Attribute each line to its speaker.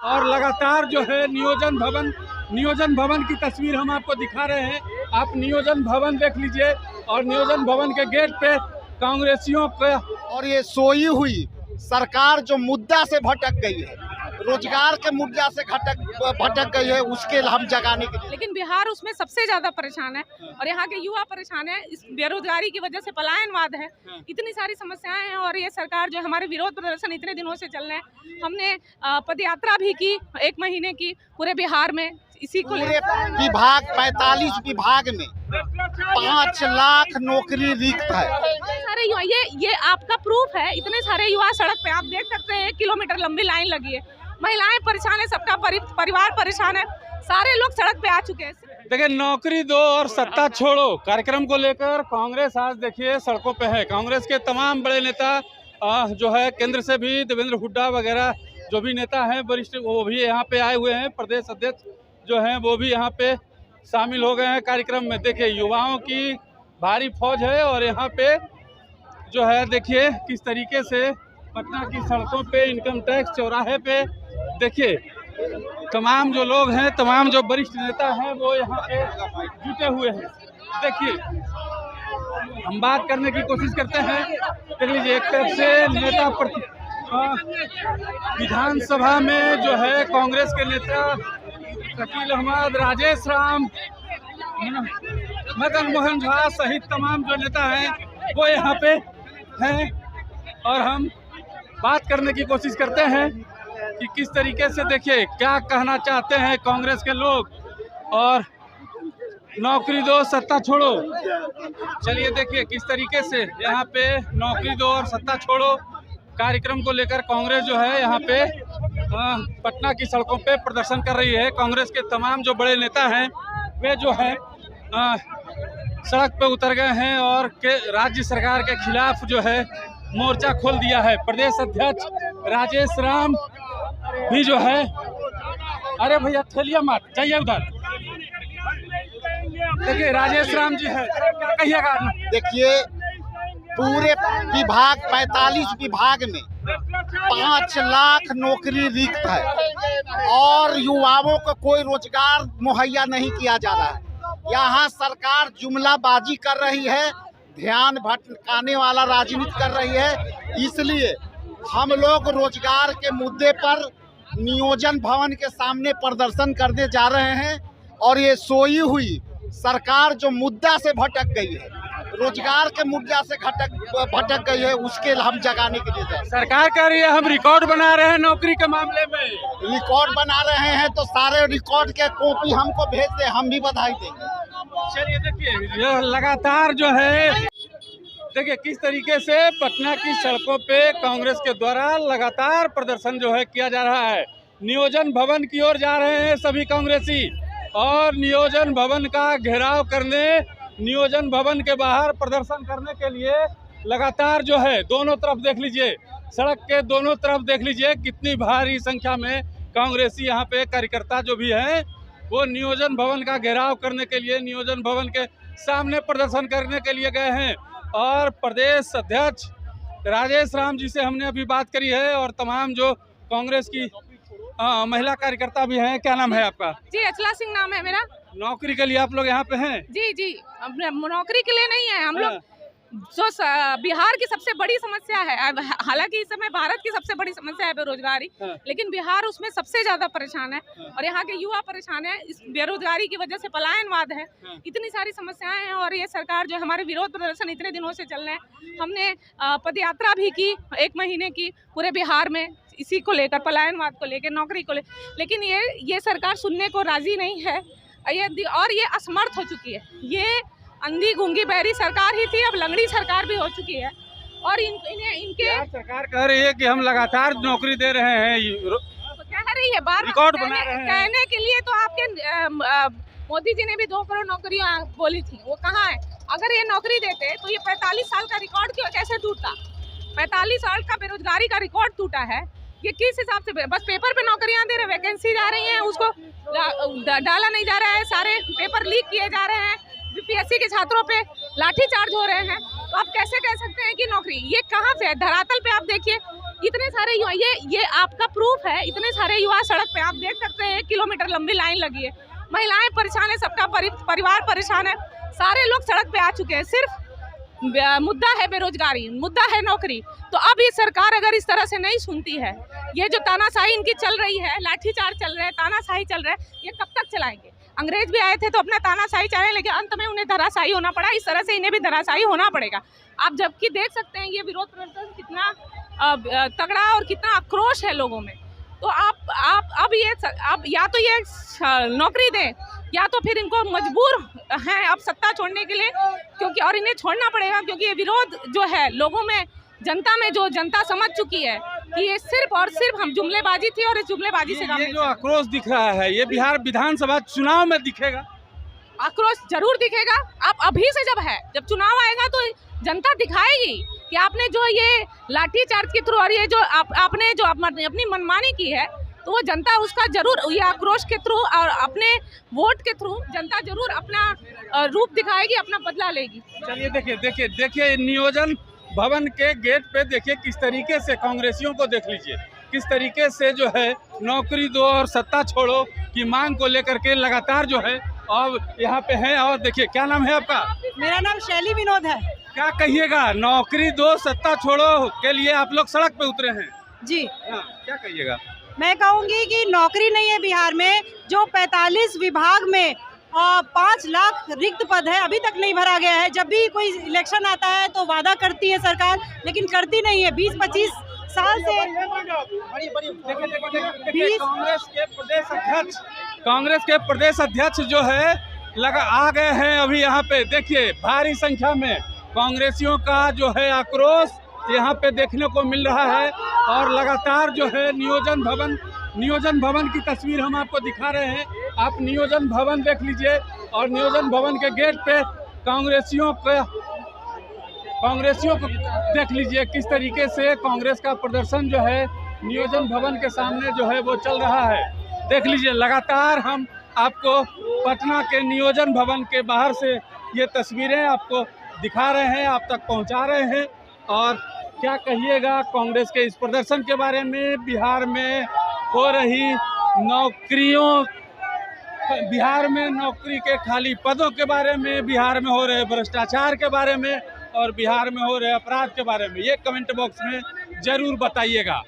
Speaker 1: और लगातार जो है नियोजन भवन की तस्वीर हम आपको दिखा रहे हैं। आप नियोजन भवन देख लीजिए और नियोजन भवन के गेट पे कांग्रेसियों का
Speaker 2: और ये सोई हुई सरकार जो मुद्दा से भटक गई है, रोजगार के मुद्दा से भटक गई है, उसके हम जगाने के लिए।
Speaker 3: लेकिन बिहार उसमें सबसे ज्यादा परेशान है और यहाँ के युवा परेशान है। इस बेरोजगारी की वजह से पलायनवाद है, इतनी सारी समस्याएं हैं और ये सरकार जो हमारे विरोध प्रदर्शन इतने दिनों से चल रहे हैं। हमने पदयात्रा भी की 1 महीने की पूरे बिहार में, इसी को
Speaker 2: पूरे विभाग 45 विभाग में 5 लाख नौकरी रिक्त है।
Speaker 3: सारे युवा, ये आपका प्रूफ है। इतने सारे युवा सड़क पे आप देख सकते हैं, 1 किलोमीटर लंबी लाइन लगी है। महिलाएं परेशान है, सबका परिवार परेशान है, सारे लोग सड़क पे आ चुके हैं।
Speaker 1: देखिए, नौकरी दो और सत्ता छोड़ो कार्यक्रम को लेकर कांग्रेस आज देखिए सड़कों पे है। कांग्रेस के तमाम बड़े नेता जो है केंद्र से भी देवेंद्र हुड्डा वगैरह जो भी नेता हैं वरिष्ठ, वो भी यहाँ पे आए हुए हैं। प्रदेश अध्यक्ष जो हैं वो भी यहाँ पे शामिल हो गए हैं कार्यक्रम में। देखिए, युवाओं की भारी फौज है और यहाँ पे जो है देखिए किस तरीके से पटना की सड़कों पे, इनकम टैक्स चौराहे पे देखिए तमाम जो लोग हैं, तमाम जो वरिष्ठ नेता हैं वो यहाँ पे जुटे हुए हैं। देखिए, हम बात करने की कोशिश करते हैं। देख लीजिए, एक तरफ से नेता विधानसभा में जो है कांग्रेस के नेता शकील अहमद, राजेश राम, मदन मोहन झा सहित तमाम जो नेता हैं वो यहाँ पे हैं और हम बात करने की कोशिश करते हैं कि किस तरीके से देखिए क्या कहना चाहते हैं कांग्रेस के लोग। और नौकरी दो सत्ता छोड़ो, चलिए देखिए किस तरीके से यहाँ पे नौकरी दो और सत्ता छोड़ो कार्यक्रम को लेकर कांग्रेस जो है यहाँ पे पटना की सड़कों पे प्रदर्शन कर रही है। कांग्रेस के तमाम जो बड़े नेता हैं वे जो है सड़क पे उतर गए हैं और राज्य सरकार के खिलाफ जो है मोर्चा खोल दिया है। प्रदेश अध्यक्ष राजेश राम भी जो है, अरे भैया थैलिया मत जाइए उधर। देखिए, राजेश राम जी है, क्या कहिएगा?
Speaker 2: देखिए, पूरे विभाग 45 विभाग में 5 लाख नौकरी रिक्त है और युवाओं को कोई रोजगार मुहैया नहीं किया जा रहा है। यहाँ सरकार जुमलाबाजी कर रही है, ध्यान भटकाने वाला राजनीति कर रही है। इसलिए हम लोग रोजगार के मुद्दे पर नियोजन भवन के सामने प्रदर्शन करने जा रहे हैं और ये सोई हुई सरकार जो मुद्दा से भटक गई है, रोजगार के मुद्दा से भटक गई है, उसके हम जगाने के लिए जा रहे हैं।
Speaker 1: सरकार कह रही है हम रिकॉर्ड बना रहे हैं नौकरी के मामले में।
Speaker 2: रिकॉर्ड बना रहे हैं तो सारे रिकॉर्ड के कॉपी हमको भेज दे, हम भी बधाई देंगे।
Speaker 1: चलिए देखिए, यह लगातार जो है देखिए किस तरीके से पटना की सड़कों पे कांग्रेस के द्वारा लगातार प्रदर्शन जो है किया जा रहा है। नियोजन भवन की ओर जा रहे हैं सभी कांग्रेसी और नियोजन भवन का घेराव करने, नियोजन भवन के बाहर प्रदर्शन करने के लिए लगातार जो है दोनों तरफ देख लीजिए, सड़क के दोनों तरफ देख लीजिए कितनी भारी संख्या में कांग्रेसी यहाँ पे कार्यकर्ता जो भी हैं वो नियोजन भवन का घेराव करने के लिए, नियोजन भवन के सामने प्रदर्शन करने के लिए गए हैं। और प्रदेश अध्यक्ष राजेश राम जी से हमने अभी बात करी है और तमाम जो कांग्रेस की महिला कार्यकर्ता भी हैं। क्या नाम है आपका?
Speaker 3: जी, अचला सिंह नाम है मेरा।
Speaker 1: नौकरी के लिए आप लोग यहाँ पे हैं?
Speaker 3: जी, नौकरी के लिए नहीं है हम लोग। जो बिहार की सबसे बड़ी समस्या है, हालांकि इस समय भारत की सबसे बड़ी समस्या है बेरोजगारी, लेकिन बिहार उसमें सबसे ज्यादा परेशान है और यहाँ के युवा परेशान है। इस बेरोजगारी की वजह से पलायनवाद है, इतनी सारी समस्याएं हैं और ये सरकार जो हमारे विरोध प्रदर्शन इतने दिनों से चल रहे हैं। हमने पदयात्रा भी की 1 महीने की पूरे बिहार में, इसी को लेकर, पलायनवाद को लेकर, नौकरी को लेकर। लेकिन ये सरकार सुनने को राजी नहीं है और ये असमर्थ हो चुकी है। ये अंधी गूंगी बहरी सरकार ही थी, अब लंगड़ी सरकार भी हो चुकी है। और इनके
Speaker 1: सरकार कह रही है कि हम लगातार नौकरी दे रहे हैं,
Speaker 3: तो कह रही है बार
Speaker 1: रिकॉर्ड बना रहे हैं।
Speaker 3: कहने के लिए तो आपके मोदी जी ने भी 2 करोड़ नौकरियां बोली थी, वो कहाँ है? अगर ये नौकरी देते तो ये 45 साल का रिकॉर्ड क्यों कैसे टूटता? 45 साल का बेरोजगारी का रिकॉर्ड टूटा है। ये किस हिसाब से? बस पेपर पे नौकरियां दे रहे, वैकेंसी जा रही है, उसको डाला नहीं जा रहा है, सारे पेपर लीक किए जा रहे हैं, यूपीएससी के छात्रों पे लाठीचार्ज हो रहे हैं। तो आप कैसे कह सकते हैं कि नौकरी? ये कहाँ पे है? धरातल पे आप देखिए, इतने सारे युवा, ये आपका प्रूफ है, इतने सारे युवा सड़क पे आप देख सकते हैं, 1 किलोमीटर लंबी लाइन लगी है, महिलाएं परेशान है, सबका परिवार परेशान है, सारे लोग सड़क पे आ चुके हैं। सिर्फ मुद्दा है बेरोजगारी, मुद्दा है नौकरी। तो अब ये सरकार अगर इस तरह से नहीं सुनती है, ये जो तानाशाही इनकी चल रही है, लाठीचार्ज चल रहा है, तानाशाही चल रहा है, ये कब तक चलाएंगे? अंग्रेज भी आए थे तो अपना तानाशाही चलाए, लेकिन अंत में उन्हें धराशायी होना पड़ा। इस तरह से इन्हें भी धराशायी होना पड़ेगा। आप जबकि देख सकते हैं ये विरोध प्रदर्शन कितना तगड़ा और कितना आक्रोश है लोगों में। तो आप अब या तो ये नौकरी दें, या तो फिर इनको मजबूर हैं अब सत्ता छोड़ने के लिए, क्योंकि और इन्हें छोड़ना पड़ेगा, क्योंकि ये विरोध जो है लोगों में, जनता में, जो जनता समझ चुकी है कि ये सिर्फ और सिर्फ हम जुमलेबाजी थी और इस जुमलेबाजी से काम
Speaker 1: ये जो आक्रोश दिख रहा है, ये बिहार विधानसभा चुनाव में दिखेगा।
Speaker 3: आक्रोश जरूर दिखेगा। आप अभी से जब चुनाव आएगा तो जनता दिखाएगी कि आपने जो ये लाठीचार्ज के थ्रू और ये जो आपने जो अपनी मनमानी की है, तो वो जनता उसका जरूर, ये आक्रोश के थ्रू और अपने वोट के थ्रू जनता जरूर अपना रूप दिखाएगी, अपना बदला लेगी।
Speaker 1: चलिए देखिए नियोजन भवन के गेट पे देखिए किस तरीके से कांग्रेसियों को देख लीजिए, किस तरीके से जो है नौकरी दो और सत्ता छोड़ो की मांग को लेकर के लगातार जो है अब यहाँ पे है। और देखिए, क्या नाम है आपका?
Speaker 4: मेरा नाम शैली विनोद है।
Speaker 1: क्या कहिएगा, नौकरी दो सत्ता छोड़ो के लिए आप लोग सड़क पे उतरे हैं
Speaker 4: जी?
Speaker 1: हाँ, क्या कहिएगा?
Speaker 4: मैं कहूँगी कि नौकरी नहीं है बिहार में। जो 45 विभाग में 5 लाख रिक्त पद है, अभी तक नहीं भरा गया है। जब भी कोई इलेक्शन आता है तो वादा करती है सरकार, लेकिन करती नहीं है। 20-25 साल से
Speaker 1: कांग्रेस के प्रदेश अध्यक्ष जो है आ गए हैं अभी यहाँ पे। देखिए भारी संख्या में कांग्रेसियों का जो है आक्रोश यहाँ पे देखने को मिल रहा है। और लगातार जो है नियोजन भवन की तस्वीर हम आपको दिखा रहे हैं। आप नियोजन भवन देख लीजिए, और नियोजन भवन के गेट पे कांग्रेसियों को देख लीजिए किस तरीके से कांग्रेस का प्रदर्शन जो है नियोजन भवन के सामने जो है वो चल रहा है। देख लीजिए, लगातार हम आपको पटना के नियोजन भवन के बाहर से ये तस्वीरें आपको दिखा रहे हैं, आप तक पहुंचा रहे हैं। और क्या कहिएगा कांग्रेस के इस प्रदर्शन के बारे में, बिहार में हो रही नौकरियों, बिहार में नौकरी के खाली पदों के बारे में, बिहार में हो रहे भ्रष्टाचार के बारे में, और बिहार में हो रहे अपराध के बारे में, ये कमेंट बॉक्स में जरूर बताइएगा।